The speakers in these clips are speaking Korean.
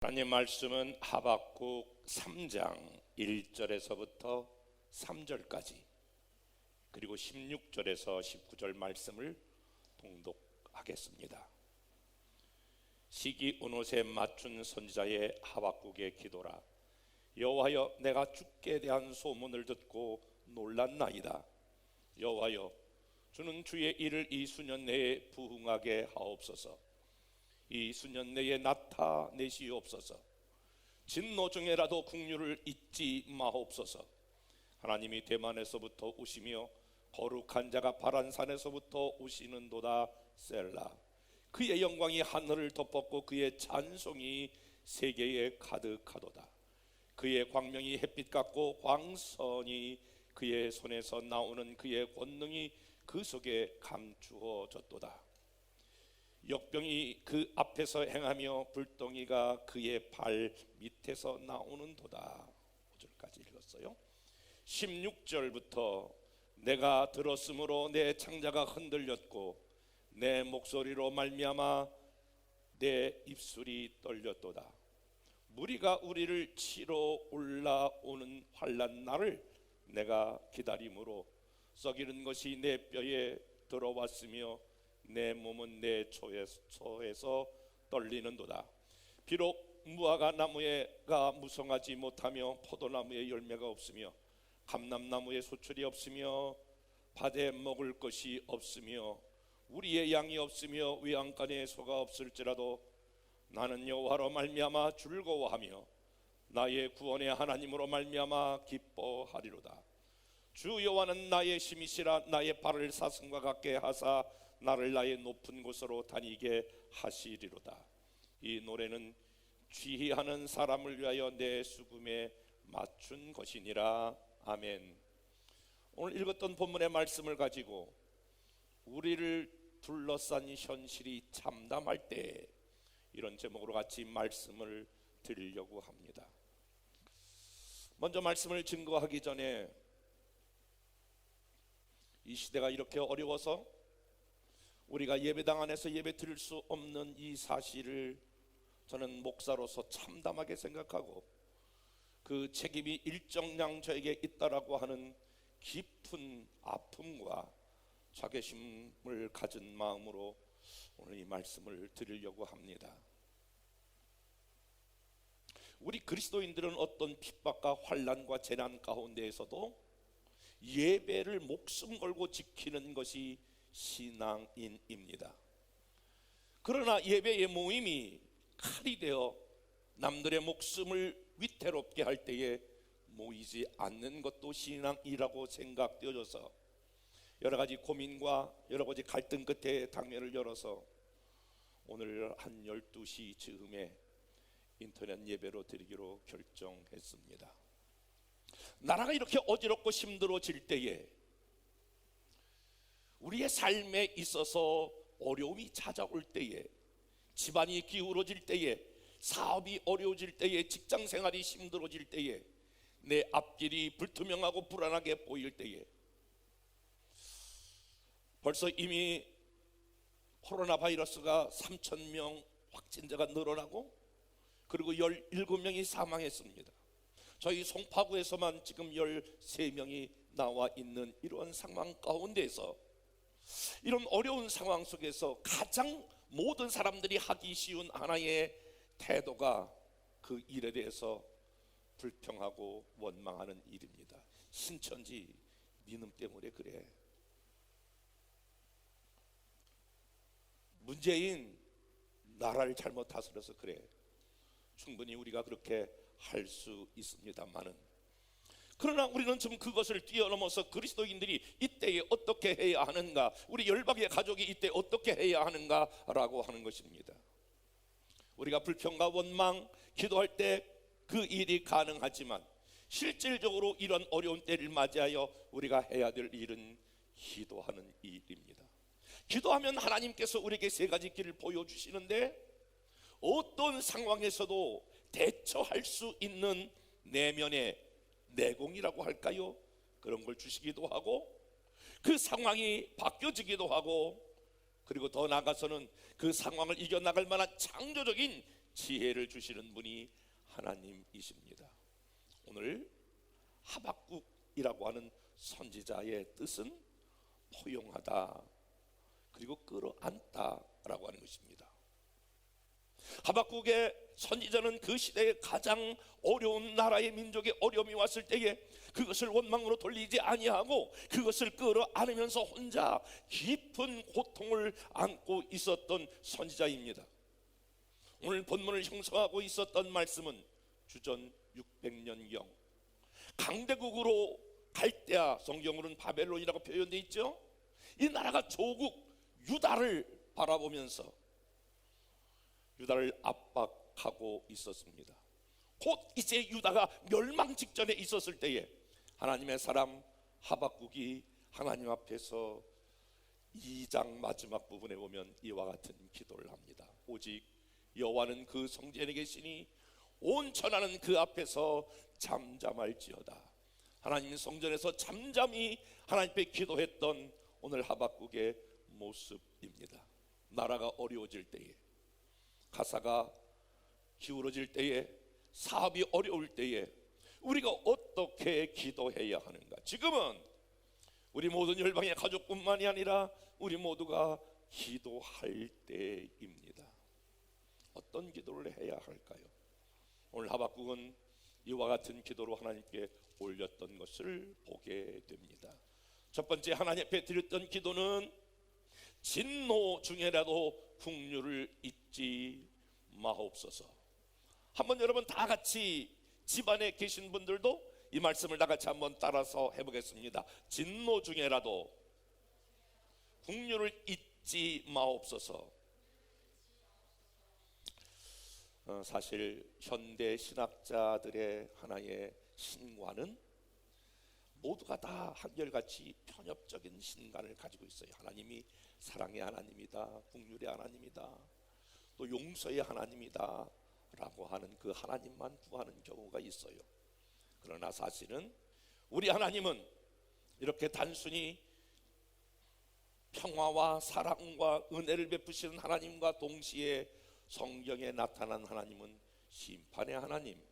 하나님 말씀은 하박국 3장 1절에서부터 3절까지 그리고 16절에서 19절 말씀을 봉독하겠습니다. 시기 온옷에 맞춘 선지자의 하박국의 기도라. 여호와여, 내가 주께 대한 소문을 듣고 놀랐나이다. 여호와여, 주는 주의 일을 이 수년 내에 부흥하게 하옵소서. 이 수년 내에 나타내시옵소서. 진노 중에라도 긍휼을 잊지 마옵소서. 하나님이 대만에서부터 오시며 거룩한 자가 바란산에서부터 오시는도다. 셀라. 그의 영광이 하늘을 덮었고 그의 찬송이 세계에 가득하도다. 그의 광명이 햇빛 같고 광선이 그의 손에서 나오는 그의 권능이 그 속에 감추어졌도다. 역병이 그 앞에서 행하며 불덩이가 그의 발 밑에서 나오는도다. 5절까지 읽었어요. 16절부터 내가 들었으므로 내 창자가 흔들렸고 내 목소리로 말미암아 내 입술이 떨렸도다. 무리가 우리를 치러 올라오는 환난 날을 내가 기다림으로 썩이는 것이 내 뼈에 들어왔으며 내 몸은 내 초에서 떨리는도다. 비록 무화과 나무가 무성하지 못하며 포도나무에 열매가 없으며 감람나무에 소출이 없으며 밭에 먹을 것이 없으며 우리의 양이 없으며 외양간에 소가 없을지라도 나는 여호와로 말미암아 즐거워하며 나의 구원의 하나님으로 말미암아 기뻐하리로다. 주 여호와는 나의 힘이시라. 나의 발을 사슴과 같게 하사 나를 나의 높은 곳으로 다니게 하시리로다. 이 노래는 취하는 사람을 위하여 내 수금에 맞춘 것이니라. 아멘. 오늘 읽었던 본문의 말씀을 가지고 우리를 둘러싼 현실이 참담할 때 이런 제목으로 같이 말씀을 드리려고 합니다. 먼저 말씀을 증거하기 전에 이 시대가 이렇게 어려워서 우리가 예배당 안에서 예배 드릴 수 없는 이 사실을 저는 목사로서 참담하게 생각하고 그 책임이 일정량 저에게 있다라고 하는 깊은 아픔과 자괴심을 가진 마음으로 오늘 이 말씀을 드리려고 합니다. 우리 그리스도인들은 어떤 핍박과 환난과 재난 가운데에서도 예배를 목숨 걸고 지키는 것이 신앙인입니다. 그러나 예배의 모임이 칼이 되어 남들의 목숨을 위태롭게 할 때에 모이지 않는 것도 신앙이라고 생각되어져서 여러 가지 고민과 여러 가지 갈등 끝에 당회를 열어서 오늘 한 12시 즈음에 인터넷 예배로 드리기로 결정했습니다. 나라가 이렇게 어지럽고 힘들어질 때에 우리의 삶에 있어서 어려움이 찾아올 때에 집안이 기울어질 때에 사업이 어려워질 때에 직장 생활이 힘들어질 때에 내 앞길이 불투명하고 불안하게 보일 때에 벌써 이미 코로나 바이러스가 3,000명 확진자가 늘어나고 그리고 17명이 사망했습니다. 저희 송파구에서만 지금 13명이 나와 있는 이런 상황 가운데서 이런 어려운 상황 속에서 가장 모든 사람들이 하기 쉬운 하나의 태도가 그 일에 대해서 불평하고 원망하는 일입니다. 신천지 니놈 때문에 그래. 문재인 나라를 잘못 다스려서 그래. 충분히 우리가 그렇게 할 수 있습니다만은, 그러나 우리는 지금 그것을 뛰어넘어서 그리스도인들이 이때에 어떻게 해야 하는가, 우리 열방의 가족이 이때 어떻게 해야 하는가라고 하는 것입니다. 우리가 불평과 원망, 기도할 때 그 일이 가능하지만 실질적으로 이런 어려운 때를 맞이하여 우리가 해야 될 일은 기도하는 일입니다. 기도하면 하나님께서 우리에게 세 가지 길을 보여주시는데 어떤 상황에서도 대처할 수 있는 내면의 내공이라고 할까요? 그런 걸 주시기도 하고 그 상황이 바뀌어지기도 하고 그리고 더 나아가서는 그 상황을 이겨나갈 만한 창조적인 지혜를 주시는 분이 하나님이십니다. 오늘 하박국이라고 하는 선지자의 뜻은 포용하다, 그리고 끌어안다라고 하는 것입니다. 하박국의 선지자는 그 시대에 가장 어려운 나라의 민족의 어려움이 왔을 때에 그것을 원망으로 돌리지 아니하고 그것을 끌어안으면서 혼자 깊은 고통을 안고 있었던 선지자입니다. 오늘 본문을 형성하고 있었던 말씀은 주전 600년경 강대국으로 갈대아, 성경으로는 바벨론이라고 표현되어 있죠. 이 나라가 조국 유다를 바라보면서 유다를 압박하고 있었습니다. 곧 이제 유다가 멸망 직전에 있었을 때에 하나님의 사람 하박국이 하나님 앞에서 2장 마지막 부분에 보면 이와 같은 기도를 합니다. 오직 여호와는 그 성전에 계시니 온 천하는 그 앞에서 잠잠할지어다. 하나님 성전에서 잠잠히 하나님께 기도했던 오늘 하박국의 모습입니다. 나라가 어려워질 때에, 가사가 기울어질 때에, 사업이 어려울 때에 우리가 어떻게 기도해야 하는가? 지금은 우리 모든 열방의 가족뿐만이 아니라 우리 모두가 기도할 때입니다. 어떤 기도를 해야 할까요? 오늘 하박국은 이와 같은 기도로 하나님께 올렸던 것을 보게 됩니다. 첫 번째 하나님 앞에 드렸던 기도는 진노 중에라도 긍휼을 잊지 마옵소서. 한번 여러분 다 같이 집안에 계신 분들도 이 말씀을 다 같이 한번 따라서 해보겠습니다. 진노 중에라도 긍휼을 잊지 마옵소서. 사실 현대 신학자들의 하나의 신관은 모두가 다 한결같이 편협적인 신관을 가지고 있어요. 하나님이 사랑의 하나님이다, 긍휼의 하나님이다, 또 용서의 하나님이다 라고 하는 그 하나님만 구하는 경우가 있어요. 그러나 사실은 우리 하나님은 이렇게 단순히 평화와 사랑과 은혜를 베푸시는 하나님과 동시에 성경에 나타난 하나님은 심판의 하나님,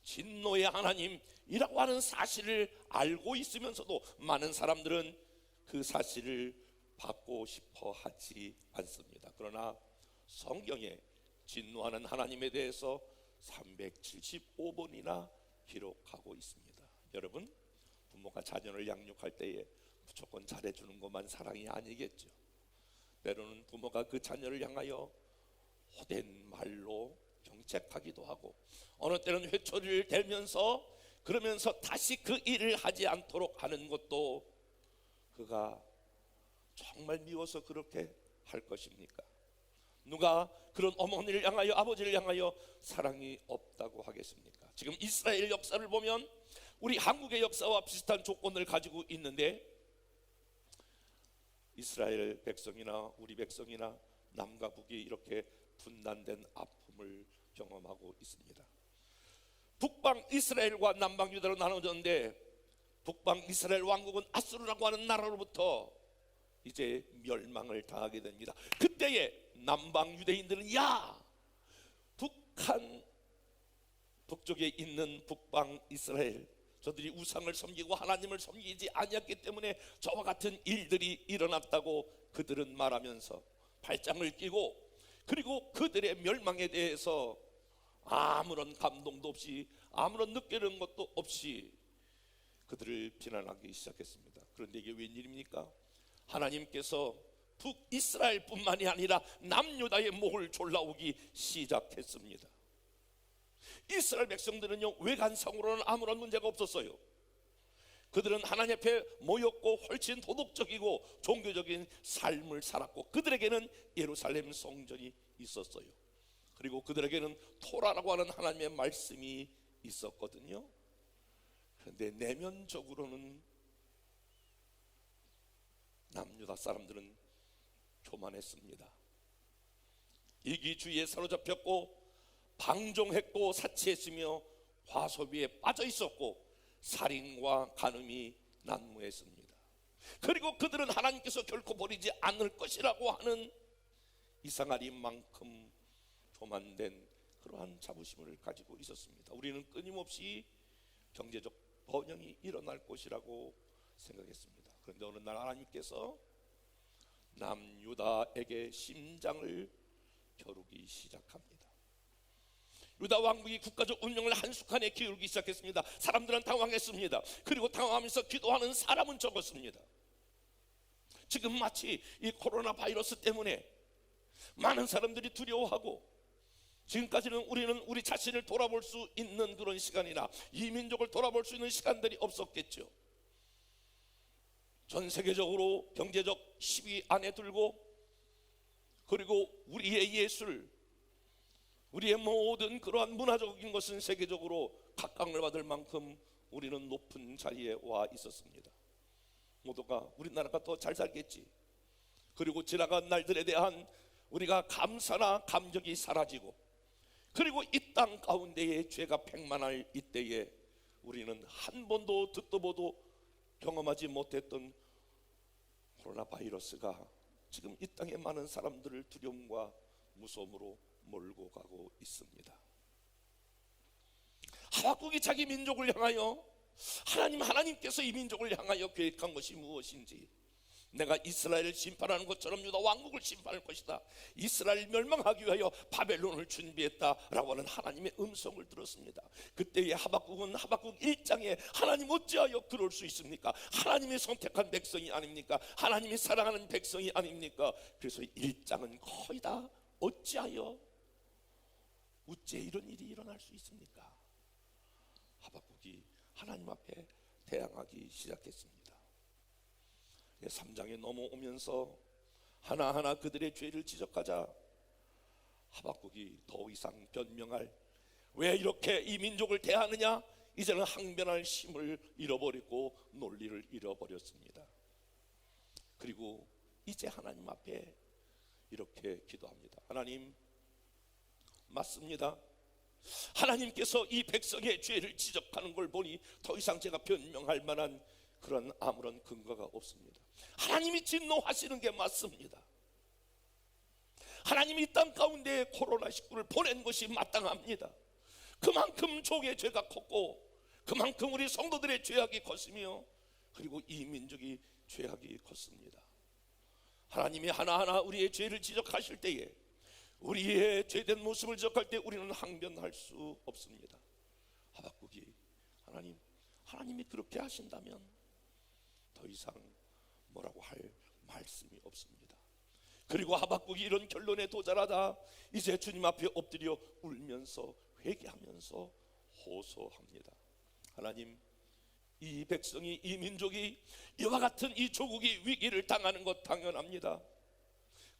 진노의 하나님이라고 하는 사실을 알고 있으면서도 많은 사람들은 그 사실을 받고 싶어 하지 않습니다. 그러나 성경에 진노하는 하나님에 대해서 375번이나 기록하고 있습니다. 여러분, 부모가 자녀를 양육할 때에 무조건 잘해주는 것만 사랑이 아니겠죠. 때로는 부모가 그 자녀를 향하여 호된 말로 경책하기도 하고, 어느 때는 회초리를 대면서 그러면서 다시 그 일을 하지 않도록 하는 것도 그가 정말 미워서 그렇게 할 것입니까? 누가 그런 어머니를 향하여, 아버지를 향하여 사랑이 없다고 하겠습니까? 지금 이스라엘 역사를 보면 우리 한국의 역사와 비슷한 조건을 가지고 있는데, 이스라엘 백성이나 우리 백성이나 남과 북이 이렇게 분단된 아픔을 경험하고 있습니다. 북방 이스라엘과 남방 유다로 나눠졌는데, 북방 이스라엘 왕국은 아수르라고 하는 나라로부터 이제 멸망을 당하게 됩니다. 그때에 남방 유대인들은 북한 북쪽에 있는 북방 이스라엘, 저들이 우상을 섬기고 하나님을 섬기지 아니했기 때문에 저와 같은 일들이 일어났다고 그들은 말하면서 발장을 끼고, 그리고 그들의 멸망에 대해서 아무런 감동도 없이, 아무런 느끼는 것도 없이 그들을 비난하기 시작했습니다. 그런데 이게 웬일입니까? 하나님께서 북이스라엘 뿐만이 아니라 남유다의 목을 졸라오기 시작했습니다. 이스라엘 백성들은요, 외관상으로는 아무런 문제가 없었어요. 그들은 하나님 앞에 모였고 훨씬 도덕적이고 종교적인 삶을 살았고, 그들에게는 예루살렘 성전이 있었어요. 그리고 그들에게는 토라라고 하는 하나님의 말씀이 있었거든요. 그런데 내면적으로는 남유다 사람들은 교만했습니다. 이기주의에 사로잡혔고 방종했고 사치했으며 과소비에 빠져 있었고 살인과 간음이 난무했습니다. 그리고 그들은 하나님께서 결코 버리지 않을 것이라고 하는 이상하리만큼 교만된 그러한 자부심을 가지고 있었습니다. 우리는 끊임없이 경제적 번영이 일어날 것이라고 생각했습니다. 그런데 어느 날 하나님께서 남유다에게 심장을 겨루기 시작합니다. 유다 왕국이 국가적 운명을 한순간에 기울기 시작했습니다. 사람들은 당황했습니다. 그리고 당황하면서 기도하는 사람은 적었습니다. 지금 마치 이 코로나 바이러스 때문에 많은 사람들이 두려워하고, 지금까지는 우리는 우리 자신을 돌아볼 수 있는 그런 시간이나 이 민족을 돌아볼 수 있는 시간들이 없었겠죠. 전 세계적으로 경제적 시비 안에 들고, 그리고 우리의 예술, 우리의 모든 그러한 문화적인 것은 세계적으로 각광을 받을 만큼 우리는 높은 자리에 와 있었습니다. 모두가 우리나라가 더 잘 살겠지, 그리고 지나간 날들에 대한 우리가 감사나 감격이 사라지고, 그리고 이 땅 가운데에 죄가 팽만할 이때에 우리는 한 번도 듣도 보도 경험하지 못했던 코로나 바이러스가 지금 이 땅의 많은 사람들을 두려움과 무서움으로 몰고 가고 있습니다. 하박국이 자기 민족을 향하여, 하나님께서 이 민족을 향하여 계획한 것이 무엇인지, 내가 이스라엘을 심판하는 것처럼 유다 왕국을 심판할 것이다, 이스라엘 멸망하기 위하여 바벨론을 준비했다라고 하는 하나님의 음성을 들었습니다. 그때의 하박국은 하박국 1장에 하나님 어찌하여 그럴 수 있습니까? 하나님이 선택한 백성이 아닙니까? 하나님이 사랑하는 백성이 아닙니까? 그래서 1장은 거의 다 어찌하여 이런 일이 일어날 수 있습니까? 하박국이 하나님 앞에 대항하기 시작했습니다. 3장에 넘어오면서 하나하나 그들의 죄를 지적하자 하박국이 더 이상 변명할, 왜 이렇게 이 민족을 대하느냐, 이제는 항변할 힘을 잃어버리고 논리를 잃어버렸습니다. 그리고 이제 하나님 앞에 이렇게 기도합니다. 하나님, 맞습니다. 하나님께서 이 백성의 죄를 지적하는 걸 보니 더 이상 제가 변명할 만한 그런 아무런 근거가 없습니다. 하나님이 진노하시는 게 맞습니다. 하나님이 이 땅 가운데 코로나19를 보낸 것이 마땅합니다. 그만큼 족의 죄가 컸고, 그만큼 우리 성도들의 죄악이 컸으며, 그리고 이 민족이 죄악이 컸습니다. 하나님이 하나하나 우리의 죄를 지적하실 때에, 우리의 죄된 모습을 지적할 때 우리는 항변할 수 없습니다. 하박국이 하나님이 그렇게 하신다면 더 이상 뭐라고 할 말씀이 없습니다. 그리고 하박국이 이런 결론에 도달하다 이제 주님 앞에 엎드려 울면서 회개하면서 호소합니다. 하나님, 이 백성이, 이 민족이, 이와 같은 이 조국이 위기를 당하는 것 당연합니다.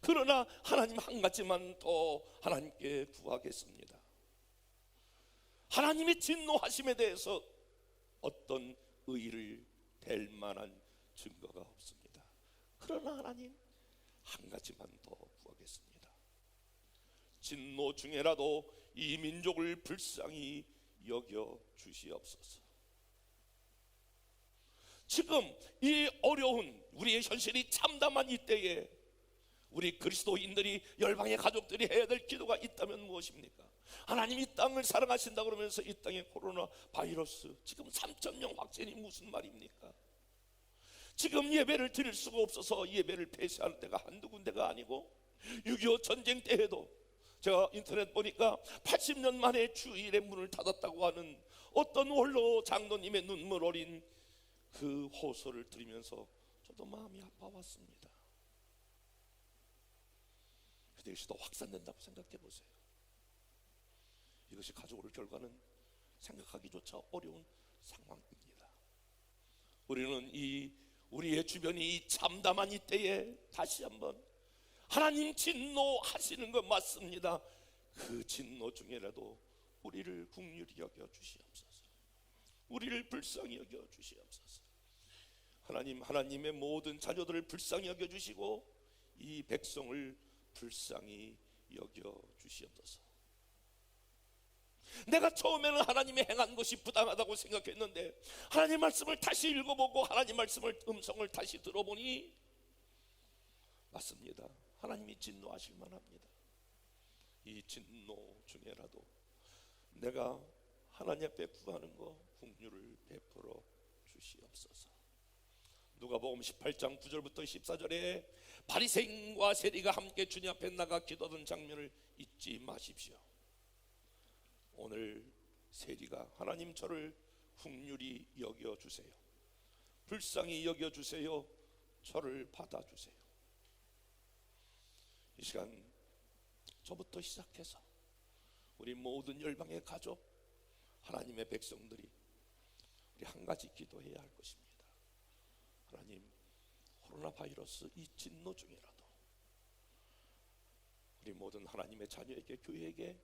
그러나 하나님, 한 가지만 더 하나님께 구하겠습니다. 하나님의 진노하심에 대해서 어떤 의의를 댈 만한 증거가 없습니다. 그러나 하나님, 한 가지만 더 구하겠습니다. 진노 중에라도 이 민족을 불쌍히 여겨 주시옵소서. 지금 이 어려운 우리의 현실이 참담한 이때에 우리 그리스도인들이, 열방의 가족들이 해야 될 기도가 있다면 무엇입니까? 하나님, 이 땅을 사랑하신다 그러면서 이 땅의 코로나 바이러스, 지금 3,000명 확진이 무슨 말입니까? 지금 예배를 드릴 수가 없어서 예배를 폐쇄하는 데가 한두 군데가 아니고, 6.25 전쟁 때에도 제가 인터넷 보니까 80년 만에 주일에 문을 닫았다고 하는 어떤 원로 장로님의 눈물 어린 그 호소를 들으면서 저도 마음이 아파왔습니다. 이것이 더 확산된다고 생각해 보세요. 이것이 가져올 결과는 생각하기조차 어려운 상황입니다. 우리는 우리의 주변이 이 참담한 이때에 다시 한번 하나님 진노하시는 것 맞습니다. 그 진노 중에라도 우리를 긍휼히 여겨 주시옵소서. 우리를 불쌍히 여겨 주시옵소서. 하나님, 하나님의 모든 자녀들을 불쌍히 여겨 주시고 이 백성을 불쌍히 여겨 주시옵소서. 내가 처음에는 하나님이 행한 것이 부당하다고 생각했는데 하나님 말씀을 다시 읽어보고 하나님 말씀을, 음성을 다시 들어보니 맞습니다. 하나님이 진노하실 만합니다. 이 진노 중에라도 내가 하나님 앞에 구하는 거 긍휼을 베풀어 주시옵소서. 누가복음 18장 9절부터 14절에 바리새인과 세리가 함께 주님 앞에 나가 기도하던 장면을 잊지 마십시오. 오늘 세리가 하나님 저를 긍휼히 여겨주세요, 불쌍히 여겨주세요, 저를 받아주세요. 이 시간 저부터 시작해서 우리 모든 열방의 가족, 하나님의 백성들이 우리 한 가지 기도해야 할 것입니다. 하나님, 코로나 바이러스 이 진노 중이라도 우리 모든 하나님의 자녀에게, 교회에게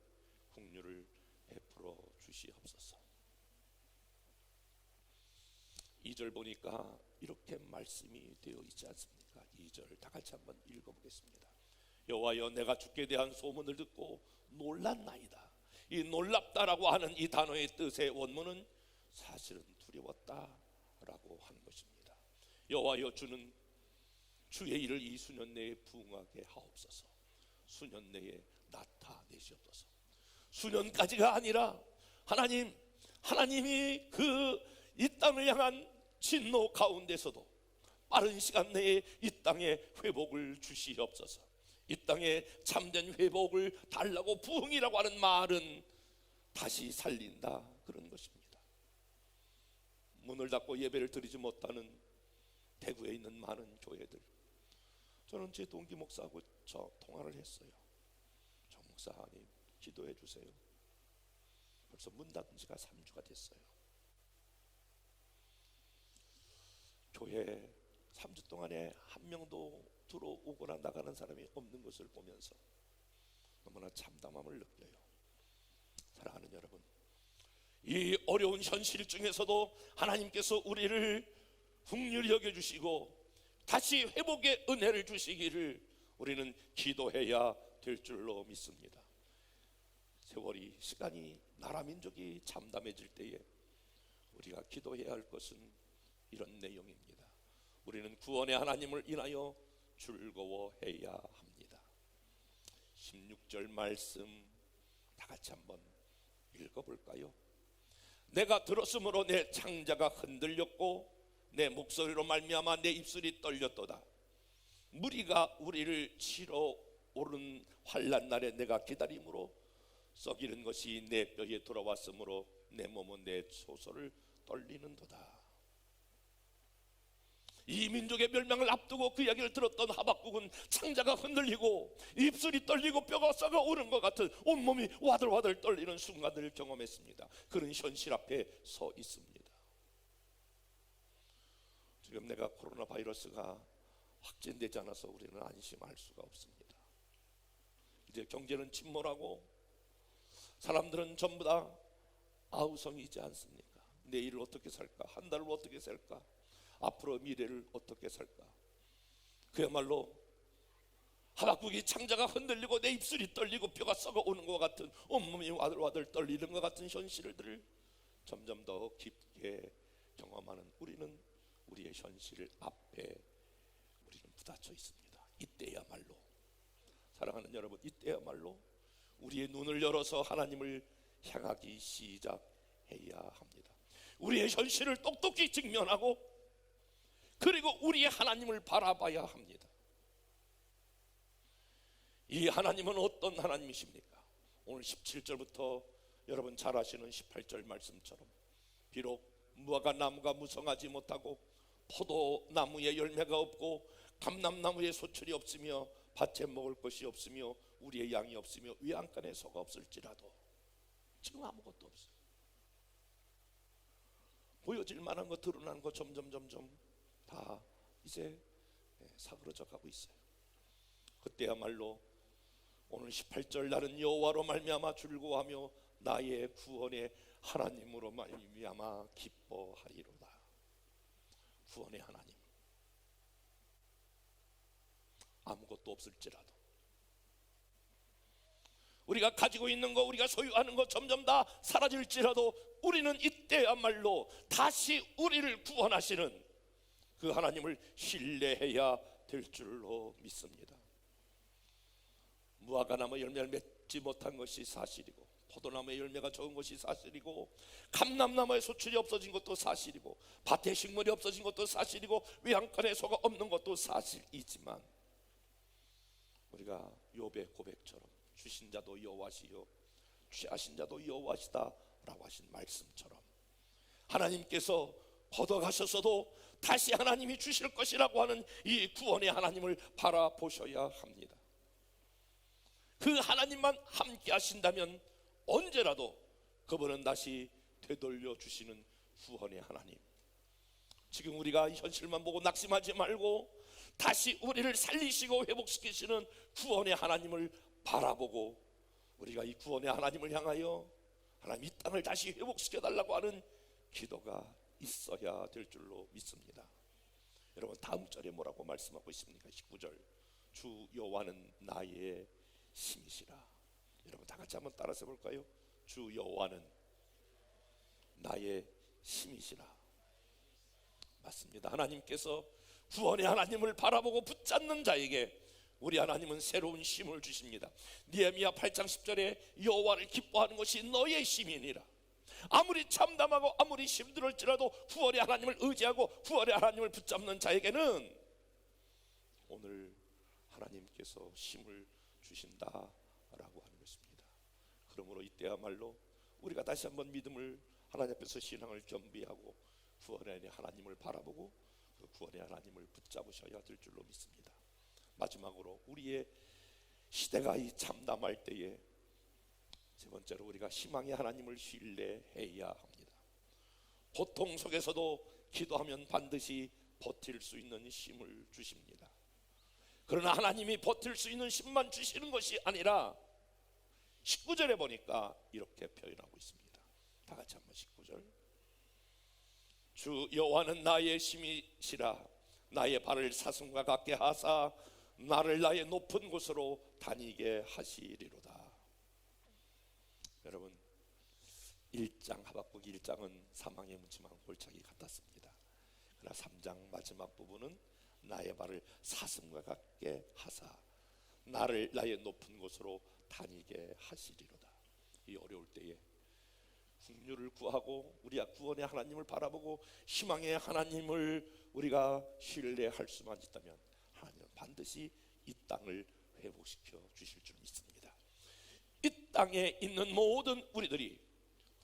긍휼을 베풀어 주시옵소서. 2절 보니까 이렇게 말씀이 되어 있지 않습니까? 2절 다 같이 한번 읽어보겠습니다. 여호와여, 내가 주께 대한 소문을 듣고 놀랐나이다. 이 놀랍다라고 하는 이 단어의 뜻의 원문은 사실은 두려웠다라고 하는 것입니다. 여호와여, 주는 주의 일을 이 수년 내에 부응하게 하옵소서. 수년 내에 나타내시옵소서. 수년까지가 아니라 하나님이 그 이 땅을 향한 진노 가운데서도 빠른 시간 내에 이 땅에 회복을 주시옵소서. 이 땅에 참된 회복을 달라고, 부흥이라고 하는 말은 다시 살린다, 그런 것입니다. 문을 닫고 예배를 드리지 못하는 대구에 있는 많은 교회들, 저는 제 동기 목사하고 통화를 했어요. 정 목사님 기도해 주세요. 벌써 문 닫은 지가 3주가 됐어요. 교회 3주 동안에 한 명도 들어오거나 나가는 사람이 없는 것을 보면서 너무나 참담함을 느껴요. 사랑하는 여러분, 이 어려운 현실 중에서도 하나님께서 우리를 긍휼히 여겨주시고 다시 회복의 은혜를 주시기를 우리는 기도해야 될 줄로 믿습니다. 세월이, 시간이, 나라 민족이 참담해질 때에 우리가 기도해야 할 것은 이런 내용입니다. 우리는 구원의 하나님을 인하여 즐거워해야 합니다. 16절 말씀 다 같이 한번 읽어볼까요? 내가 들었으므로 내 창자가 흔들렸고 내 목소리로 말미암아 내 입술이 떨렸도다. 무리가 우리를 치러 오른 환난 날에 내가 기다림으로 썩이는 것이 내 뼈에 돌아왔으므로 내 몸은 내 소설을 떨리는도다. 이 민족의 멸망을 앞두고 그 이야기를 들었던 하박국은 창자가 흔들리고 입술이 떨리고 뼈가 썩어 오는 것 같은, 온몸이 와들와들 떨리는 순간들을 경험했습니다. 그런 현실 앞에 서 있습니다. 지금 내가 코로나 바이러스가 확진되지 않아서 우리는 안심할 수가 없습니다. 이제 경제는 침몰하고 사람들은 전부 다 아우성이지 않습니까? 내일을 어떻게 살까? 한 달을 어떻게 살까? 앞으로 미래를 어떻게 살까? 그야말로 하박국이 창자가 흔들리고 내 입술이 떨리고 뼈가 썩어 오는 것 같은, 온몸이 와들와들 떨리는 것 같은 현실들을 점점 더 깊게 경험하는 우리는 우리의 현실 앞에 우리는 부딪혀 있습니다. 이때야말로, 사랑하는 여러분, 이때야말로 우리의 눈을 열어서 하나님을 향하기 시작해야 합니다. 우리의 현실을 똑똑히 직면하고 그리고 우리의 하나님을 바라봐야 합니다. 이 하나님은 어떤 하나님이십니까? 오늘 17절부터 여러분 잘 아시는 18절 말씀처럼 비록 무화과 나무가 무성하지 못하고 포도나무에 열매가 없고 감람나무에 소출이 없으며 밭에 먹을 것이 없으며 우리의 양이 없으며 외양간에 소가 없을지라도, 지금 아무것도 없어요. 보여질 만한 거, 드러나는 거 점점 다 이제 사그러져 가고 있어요. 그때야말로 오늘 18절 나는 여호와로 말미암아 즐거워하며 나의 구원의 하나님으로 말미암아 기뻐하리로다. 구원의 하나님, 아무것도 없을지라도 우리가 가지고 있는 거, 우리가 소유하는 거 점점 다 사라질지라도 우리는 이때야말로 다시 우리를 구원하시는 그 하나님을 신뢰해야 될 줄로 믿습니다. 무화과나무 열매를 맺지 못한 것이 사실이고, 포도나무의 열매가 적은 것이 사실이고, 감람나무의 소출이 없어진 것도 사실이고, 밭에 식물이 없어진 것도 사실이고, 외양간에 소가 없는 것도 사실이지만, 우리가 욥의 고백처럼 주신 자도 여호와시요 취하신 자도 여호와시다 라고 하신 말씀처럼, 하나님께서 걷어가셨어도 다시 하나님이 주실 것이라고 하는 이 구원의 하나님을 바라보셔야 합니다. 그 하나님만 함께 하신다면 언제라도 그분은 다시 되돌려 주시는 구원의 하나님. 지금 우리가 현실만 보고 낙심하지 말고 다시 우리를 살리시고 회복시키시는 구원의 하나님을 바라보고, 우리가 이 구원의 하나님을 향하여 하나님 이 땅을 다시 회복시켜 달라고 하는 기도가 있어야 될 줄로 믿습니다. 여러분, 다음 절에 뭐라고 말씀하고 있습니까? 19절, 주 여호와는 나의 힘이시라. 여러분 다 같이 한번 따라서 볼까요? 주 여호와는 나의 힘이시라. 맞습니다. 하나님께서 구원의 하나님을 바라보고 붙잡는 자에게 우리 하나님은 새로운 힘을 주십니다. 느헤미야 8장 10절에 여호와를 기뻐하는 것이 너의 힘이니라. 아무리 참담하고 아무리 힘들을지라도 구원의 하나님을 의지하고 구원의 하나님을 붙잡는 자에게는 오늘 하나님께서 힘을 주신다라고 하는 것입니다. 그러므로 이때야말로 우리가 다시 한번 믿음을, 하나님 앞에서 신앙을 겸비하고 구원의 하나님을 바라보고 그 구원의 하나님을 붙잡으셔야 될 줄로 믿습니다. 마지막으로 우리의 시대가 이 참담할 때에 세 번째로 우리가 희망의 하나님을 신뢰해야 합니다. 고통 속에서도 기도하면 반드시 버틸 수 있는 힘을 주십니다. 그러나 하나님이 버틸 수 있는 힘만 주시는 것이 아니라 19절에 보니까 이렇게 표현하고 있습니다. 다 같이 한번 19절, 주 여호와는 나의 힘이시라. 나의 발을 사슴과 같게 하사 나를 나의 높은 곳으로 다니게 하시리로다. 여러분, 1장 하박국 1장은 사망의 묻지만 골짜기 같았습니다. 그러나 3장 마지막 부분은 나의 발을 사슴과 같게 하사 나를 나의 높은 곳으로 다니게 하시리로다. 이 어려울 때에 긍휼을 구하고 우리가 구원의 하나님을 바라보고 희망의 하나님을 우리가 신뢰할 수만 있다면 하나님은 반드시 이 땅을 회복시켜 주실 줄 믿습니다. 이 땅에 있는 모든 우리들이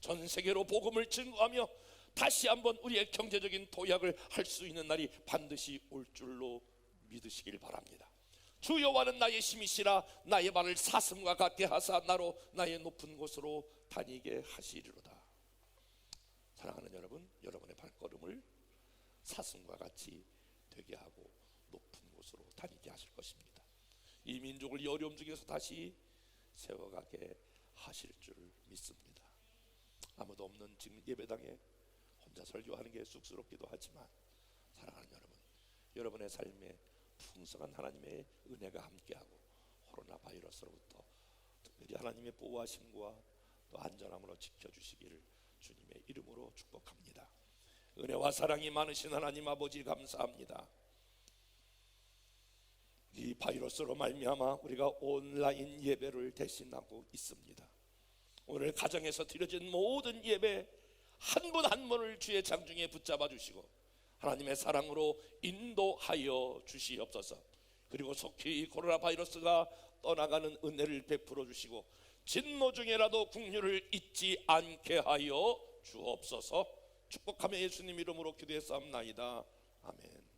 전 세계로 복음을 증거하며 다시 한번 우리의 경제적인 도약을 할 수 있는 날이 반드시 올 줄로 믿으시길 바랍니다. 주 여호와는 나의 힘이시라. 나의 발을 사슴과 같게 하사 나로 나의 높은 곳으로 다니게 하시리로다. 사랑하는 여러분, 여러분의 발걸음을 사슴과 같이 되게 하고 높은 곳으로 다니게 하실 것입니다. 이 민족을 이 어려움 중에서 다시 세워가게 하실 줄 믿습니다. 아무도 없는 지금 예배당에 혼자 설교하는 게 쑥스럽기도 하지만 사랑하는 여러분, 여러분의 삶에 풍성한 하나님의 은혜가 함께하고 코로나 바이러스로부터 특별히 하나님의 보호하심과 또 안전함으로 지켜주시기를 주님의 이름으로 축복합니다. 은혜와 사랑이 많으신 하나님 아버지 감사합니다. 이 바이러스로 말미암아 우리가 온라인 예배를 대신하고 있습니다. 오늘 가정에서 드려진 모든 예배 한 분 한 분을 주의 장중에 붙잡아 주시고 하나님의 사랑으로 인도하여 주시옵소서. 그리고 속히 이 코로나 바이러스가 떠나가는 은혜를 베풀어 주시고 진노 중에라도 긍휼을 잊지 않게 하여 주옵소서. 축복하며 예수님 이름으로 기도했사옵나이다. 아멘.